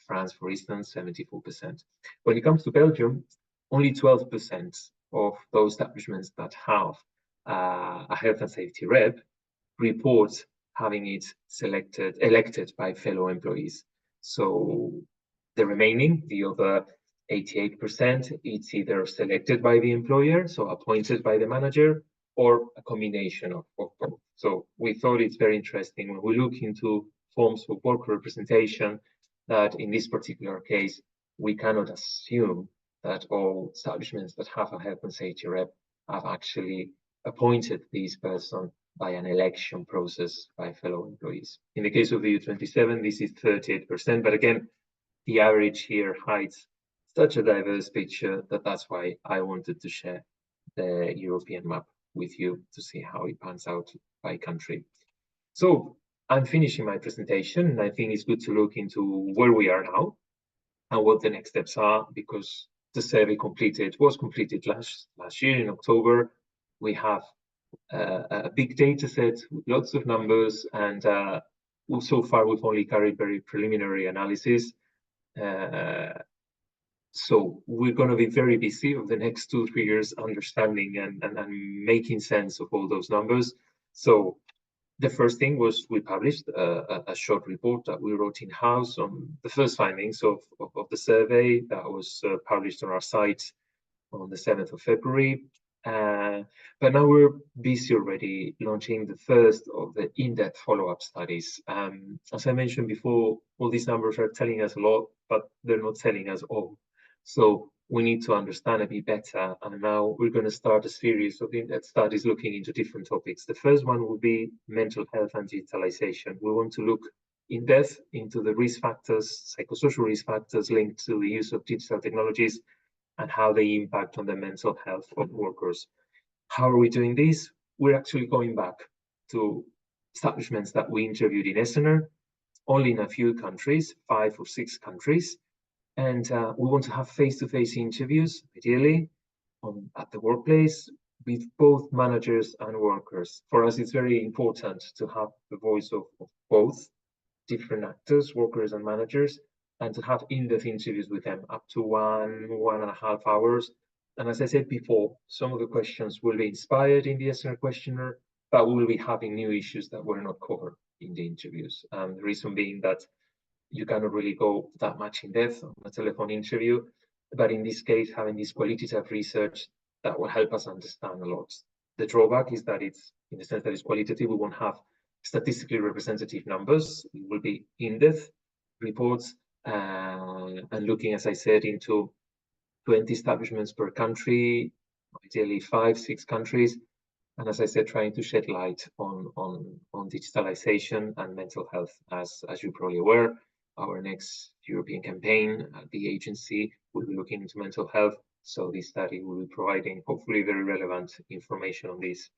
France, for instance, 74%. When it comes to Belgium, only 12% of those establishments that have a health and safety rep report having it elected by fellow employees. So The remaining, the other 88%, it's either selected by the employer, so appointed by the manager, or a combination of both. So we thought it's very interesting when we look into forms of worker representation that in this particular case, we cannot assume that all establishments that have a health and safety rep have actually appointed this person by an election process by fellow employees. In the case of the EU27, this is 38%, but again, the average here hides such a diverse picture that that's why I wanted to share the European map with you to see how it pans out by country. So I'm finishing my presentation, and I think it's good to look into where we are now and what the next steps are, because the survey was completed last year in October. We have a big data set with lots of numbers, and so far we've only carried very preliminary analysis. So we're going to be very busy over the next 2-3 years understanding and making sense of all those numbers. So the first thing was we published a short report that we wrote in-house on the first findings of the survey that was published on our site on the 7th of February. But now we're busy already launching the first of the in-depth follow-up studies. As I mentioned before, all these numbers are telling us a lot, but they're not telling us all. So we need to understand a bit better. And now we're going to start a series of in-depth studies looking into different topics. The first one will be mental health and digitalization. We want to look in depth into the risk factors, psychosocial risk factors linked to the use of digital technologies and how they impact on the mental health of workers. How are we doing this? We're actually going back to establishments that we interviewed in Esener, only in a few countries, 5 or 6 countries. And we want to have face-to-face interviews, ideally, at the workplace with both managers and workers. For us, it's very important to have the voice of both different actors, workers and managers, and to have in-depth interviews with them up to 1.5 hours. And as I said before, some of the questions will be inspired in the Esener questionnaire, but we will be having new issues that were not covered in the interviews. The reason being that you cannot really go that much in depth on a telephone interview, but in this case, having this qualitative research that will help us understand a lot. The drawback is that it's, in the sense that it's qualitative, we won't have statistically representative numbers. It will be in-depth reports and looking, as I said, into 20 establishments per country, ideally 5-6 countries. And as I said, trying to shed light on digitalization and mental health. As you're probably aware, our next European campaign at the agency will be looking into mental health. So this study will be providing hopefully very relevant information on this.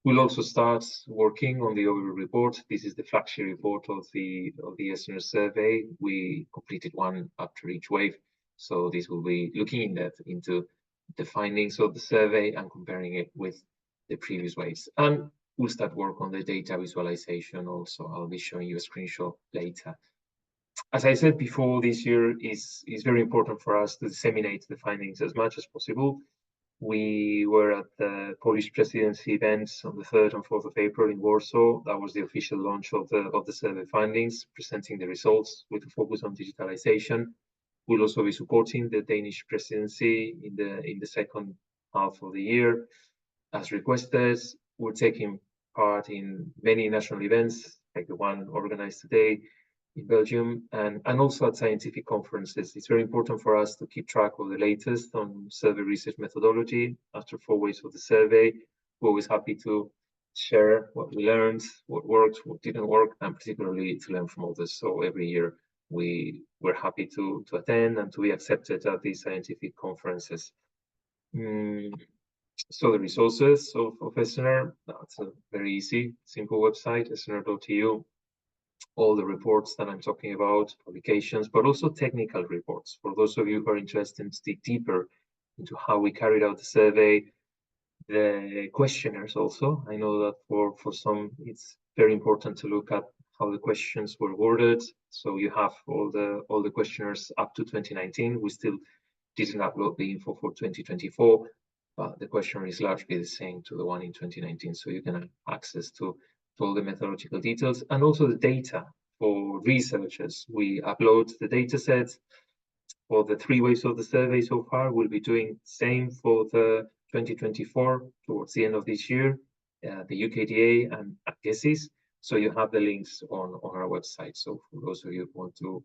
We'll also start working on the overview report. This is the flagship report of the Esener survey. We completed one after each wave. So this will be looking in depth into the findings of the survey and comparing it with the previous waves. And we'll start work on the data visualization also. I'll be showing you a screenshot later. As I said before, this year is very important for us to disseminate the findings as much as possible. We were at the Polish presidency event on the 3rd and 4th of April in Warsaw. That was the official launch of the survey findings, presenting the results with a focus on digitalization. We'll also be supporting the Danish presidency in the second half of the year. As requested, we're taking part in many national events, like the one organized today in Belgium, and also at scientific conferences. It's very important for us to keep track of the latest on survey research methodology. After 4 weeks of the survey, we're always happy to share what we learned, what worked, what didn't work, and particularly to learn from others. So every year we're happy to attend and to be accepted at these scientific conferences. So the resources of Esener, that's a very easy, simple website, esener.eu. All the reports that I'm talking about, publications, but also technical reports. For those of you who are interested to dig deeper into how we carried out the survey, the questionnaires also. I know that for some, it's very important to look at how the questions were worded. So you have all the questionnaires up to 2019. We still didn't upload the info for 2024, but the questionnaire is largely the same to the one in 2019. So you can have access to all the methodological details and also the data for researchers. We upload the data sets for the 3 waves of the survey so far. We'll be doing the same for the 2024 towards the end of this year, the UKDA and guesses. So you have the links on our website. So for those of you who want to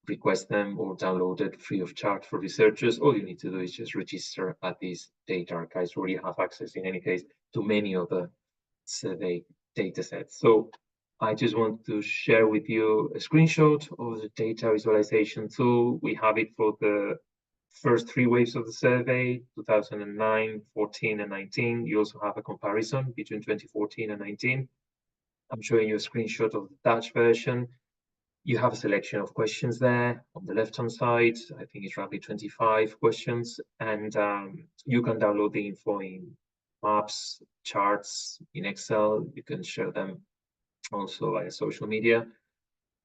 request them or download it free of charge for researchers, all you need to do is just register at these data archives where you have access in any case to many of the survey data sets. So I just want to share with you a screenshot of the data visualization tool. We have it for the first 3 waves of the survey, 2009, 14, and 19. You also have a comparison between 2014 and 19. I'm showing you a screenshot of the Dutch version. You have a selection of questions there on the left-hand side. I think it's roughly 25 questions, and you can download the info in maps, charts, in Excel. You can share them also via social media.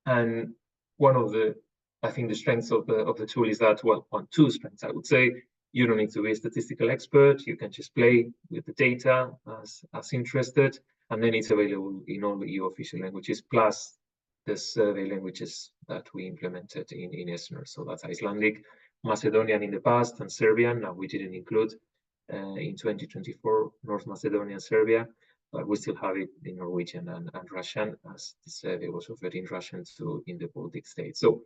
And one of the, I think the strengths of the tool is that, well, two strengths, I would say. You don't need to be a statistical expert. You can just play with the data as interested, and then it's available in all the EU official languages, plus the survey languages that we implemented in Esener. So that's Icelandic, Macedonian in the past, and Serbian. Now we didn't include in 2024 North Macedonia and Serbia, but we still have it in Norwegian and Russian, as the survey was offered in Russian too in the Baltic states. So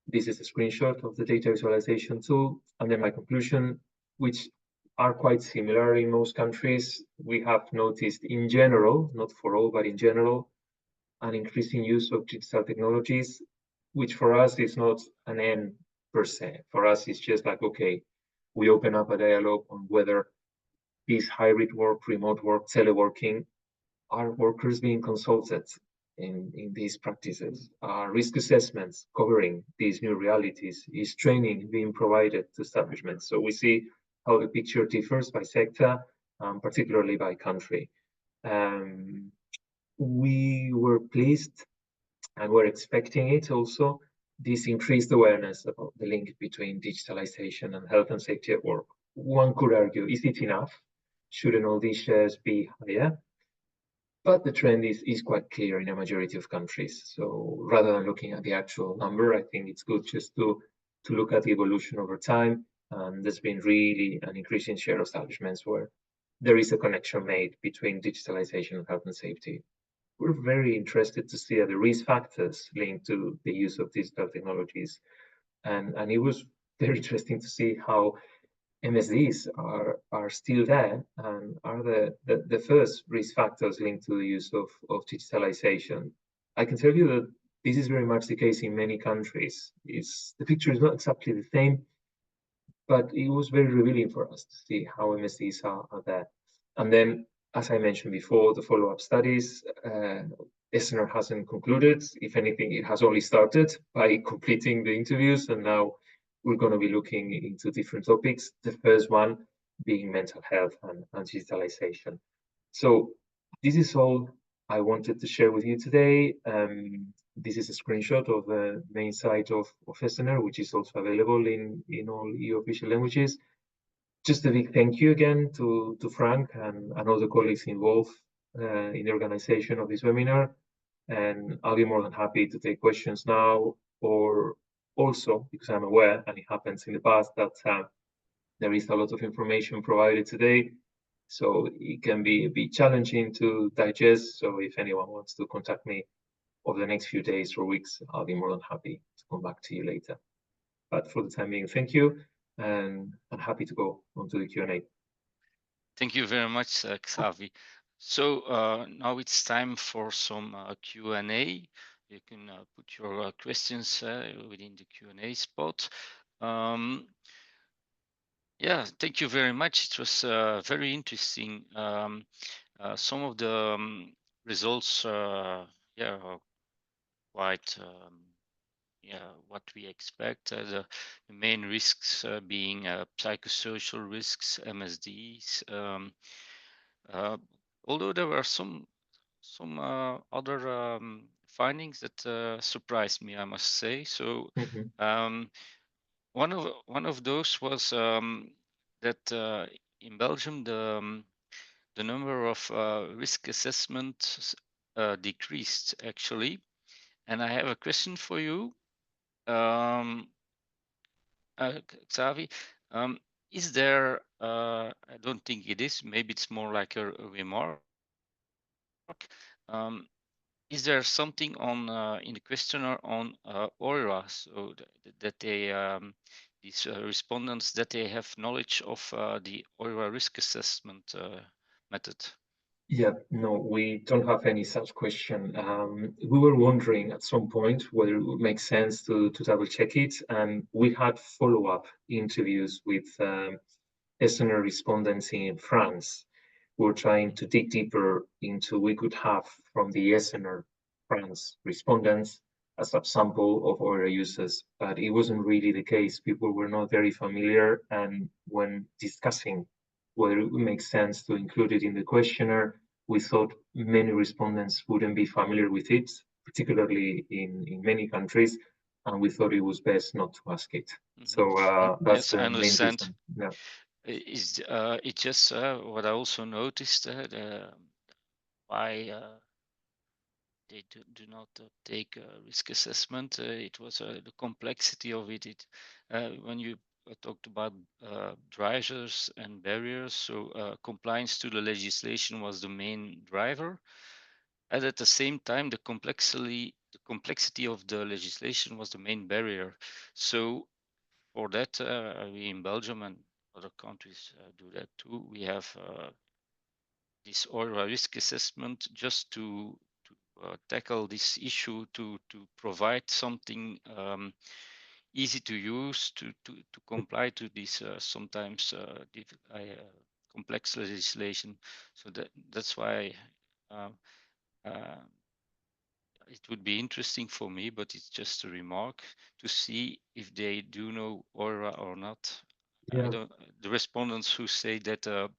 this is a screenshot of the data visualization tool. And then my conclusion, which are quite similar in most countries. We have noticed in general, not for all, but in general, an increasing use of digital technologies, which for us is not an end per se. For us, it's just like, okay, we open up a dialogue on whether this hybrid work, remote work, teleworking, are workers being consulted in these practices? Are risk assessments covering these new realities? Is training being provided to establishments? So we see how the picture differs by sector, particularly by country. We were pleased and were expecting it also, this increased awareness about the link between digitalization and health and safety at work. One could argue, is it enough? Shouldn't all these shares be higher? But the trend is quite clear in a majority of countries. So rather than looking at the actual number, I think it's good just to look at the evolution over time. And there's been really an increasing share of establishments where there is a connection made between digitalization and health and safety. We're very interested to see the risk factors linked to the use of digital technologies. And it was very interesting to see how MSDs are still there and are the first risk factors linked to the use of digitalization. I can tell you that this is very much the case in many countries. The picture is not exactly the same, but it was very revealing for us to see how MSDs are there. And then, as I mentioned before, the follow-up studies, Esener hasn't concluded. If anything, it has only started by completing the interviews, and now we're going to be looking into different topics. The first one being mental health and digitalization. So this is all I wanted to share with you today. This is a screenshot of the main site of Esener, which is also available in all EU official languages. Just a big thank you again to Frank and all the colleagues involved in the organization of this webinar. And I'll be more than happy to take questions now, or also, because I'm aware, and it happens in the past, that there is a lot of information provided today, so it can be a bit challenging to digest. So if anyone wants to contact me over the next few days or weeks, I'll be more than happy to come back to you later. But for the time being, thank you, and I'm happy to go on to the Q&A. Thank you very much, Xavi. So now it's time for some Q&A. You can put your questions within the Q&A spot. Yeah, thank you very much. It was very interesting. Some of the results, yeah, are quite, yeah, what we expect. The main risks being psychosocial risks, MSDs. Although there were some other findings that surprised me, I must say. So one of those was that in Belgium the number of risk assessments decreased actually. And I have a question for you. Xavi, is there, I don't think it is, maybe it's more like a remark. Is there something on in the questionnaire on OIRA, so that they these respondents that they have knowledge of the OIRA risk assessment method? Yeah, no, we don't have any such question. We were wondering at some point whether it would make sense to double check it, and we had follow-up interviews with Esener respondents in France. We were trying to dig deeper into we could have from the Esener France respondents a subsample of OIRA users, but it wasn't really the case. People were not very familiar, and when discussing whether it would make sense to include it in the questionnaire, we thought many respondents wouldn't be familiar with it, particularly in many countries, and we thought it was best not to ask it. So that's Yes, I the main understand. reason. Yeah. Is it just what I also noticed why they do not take a risk assessment. It was the complexity of it. When you talked about drivers and barriers, so compliance to the legislation was the main driver, and at the same time, the complexity of the legislation was the main barrier. So for that, we in Belgium and other countries do that too. We have this OIRA risk assessment just to tackle this issue, to provide something easy to use to comply to this sometimes complex legislation. So that's why um, uh, it would be interesting for me, but it's just a remark to see if they do know OIRA or not. I Yeah. don't. The respondents who say that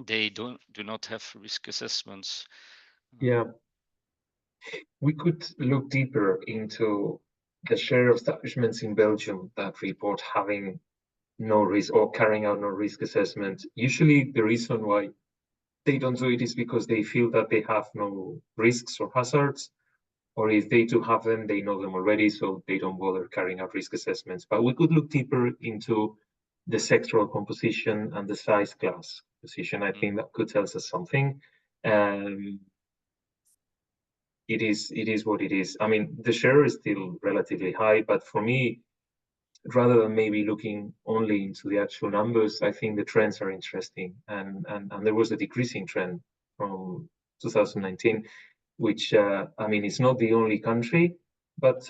they do not have risk assessments. Yeah, we could look deeper into the share of establishments in Belgium that report having no risk or carrying out no risk assessment. Usually, the reason why they don't do it is because they feel that they have no risks or hazards, or if they do have them, they know them already, so they don't bother carrying out risk assessments. But we could look deeper into the sectoral composition and the size class position. I think that could tell us something. It is what it is. I mean, the share is still relatively high, but for me, rather than maybe looking only into the actual numbers, I think the trends are interesting. And there was a decreasing trend from 2019, which I mean, it's not the only country, but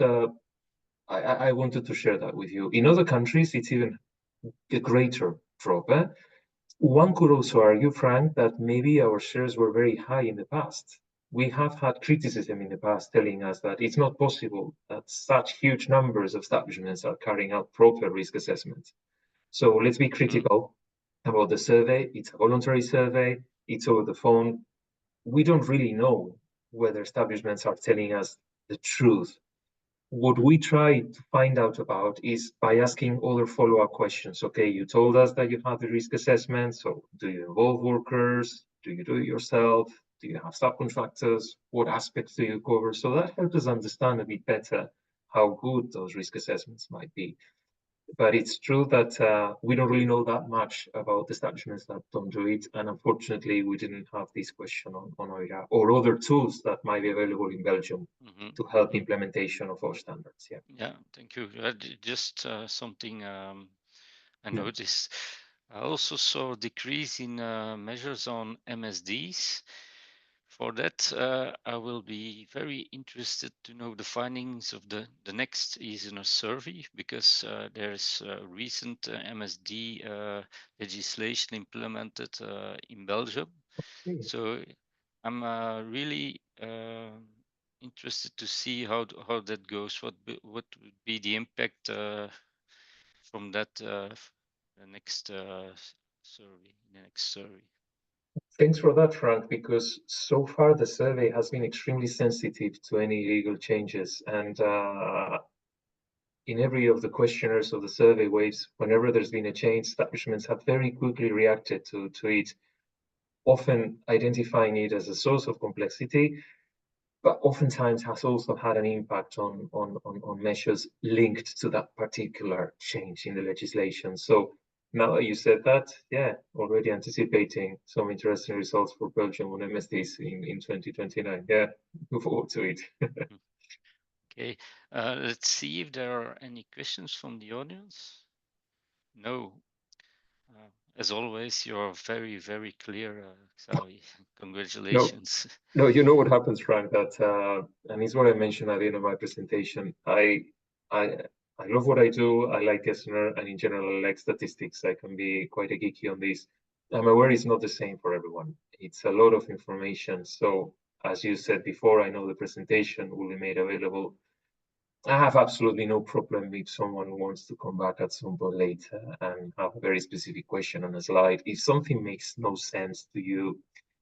I wanted to share that with you. In other countries, it's even a greater drop. One could also argue, Frank, that maybe our shares were very high in the past. We have had criticism in the past telling us that it's not possible that such huge numbers of establishments are carrying out proper risk assessments. So let's be critical about the survey. It's a voluntary survey, it's over the phone. We don't really know whether establishments are telling us the truth. What we try to find out about is by asking other follow-up questions. Okay, you told us that you have the risk assessment. So do you involve workers? Do you do it yourself? Do you have subcontractors? What aspects do you cover? So that helps us understand a bit better how good those risk assessments might be. But it's true that we don't really know that much about establishments that don't do it. And unfortunately, we didn't have this question on OIRA or other tools that might be available in Belgium to help implementation of our standards. Yeah. Yeah, thank you. Just something I noticed. I also saw a decrease in measures on MSDs. For that, I will be very interested to know the findings of the next Esener survey, because there is recent MSD legislation implemented in Belgium. So I'm really interested to see how that goes. What would be the impact from that the next survey? The next survey. Thanks for that, Frank, because so far the survey has been extremely sensitive to any legal changes. And in every of the questionnaires of the survey waves, whenever there's been a change, establishments have very quickly reacted to it, often identifying it as a source of complexity. but oftentimes has also had an impact on measures linked to that particular change in the legislation. So now that you said that, yeah, already anticipating some interesting results for Belgium on MSDs in 2029. Yeah, look forward to it. Okay, let's see if there are any questions from the audience. No. As always, you're very, very clear, Xavi. Congratulations. No, you know what happens, Frank, that, and it's what I mentioned at the end of my presentation. I love what I do. I like Esener, and in general, I like statistics. I can be quite a geeky on this. I'm aware it's not the same for everyone. It's a lot of information. So, as you said before, I know the presentation will be made available. I have absolutely no problem if someone wants to come back at some point later and have a very specific question on a slide. If something makes no sense to you,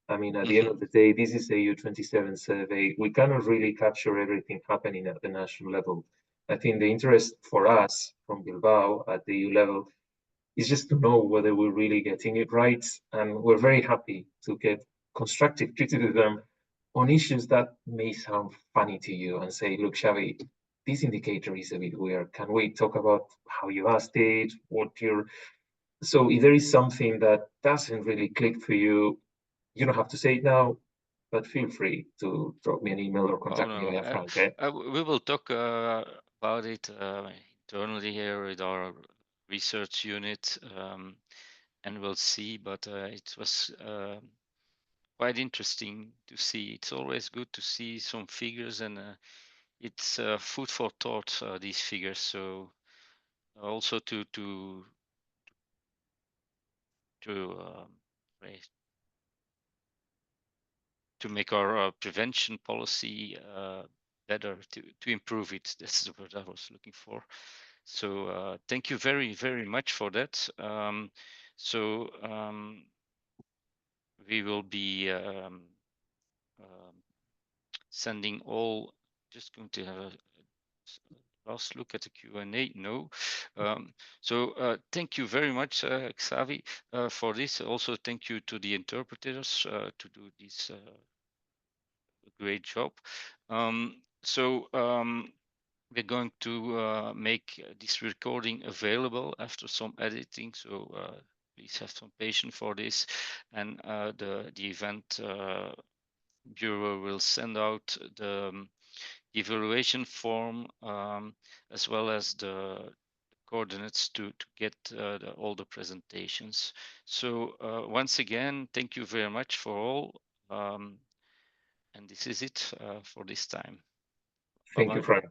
I mean, at the end of the day, this is a EU27 survey. We cannot really capture everything happening at the national level. I think the interest for us from Bilbao at the EU level is just to know whether we're really getting it right. And we're very happy to get constructive criticism on issues that may sound funny to you and say, look, Xavi, this indicator is a bit weird. Can we talk about how you asked it, what you're... So if there is something that doesn't really click for you, you don't have to say it now, but feel free to drop me an email or contact me via Frank. We will talk about it internally here with our research unit, and we'll see, but it was quite interesting to see. It's always good to see some figures, and it's food for thought, these figures. So also to make our prevention policy better, to improve it. That's what I was looking for. So thank you very, very much for that. We will be sending all, just going to have a last look at the Q&A. No. Thank you very much, Xavi, for this. Also, thank you to the interpreters to do this great job. We're going to make this recording available after some editing, so please have some patience for this. And the event bureau will send out the evaluation form as well as the coordinates to get all the presentations. So once again, thank you very much for all. And this is it for this time. Thank you, Frank.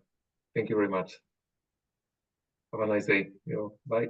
Thank you very much. Have a nice day. Bye.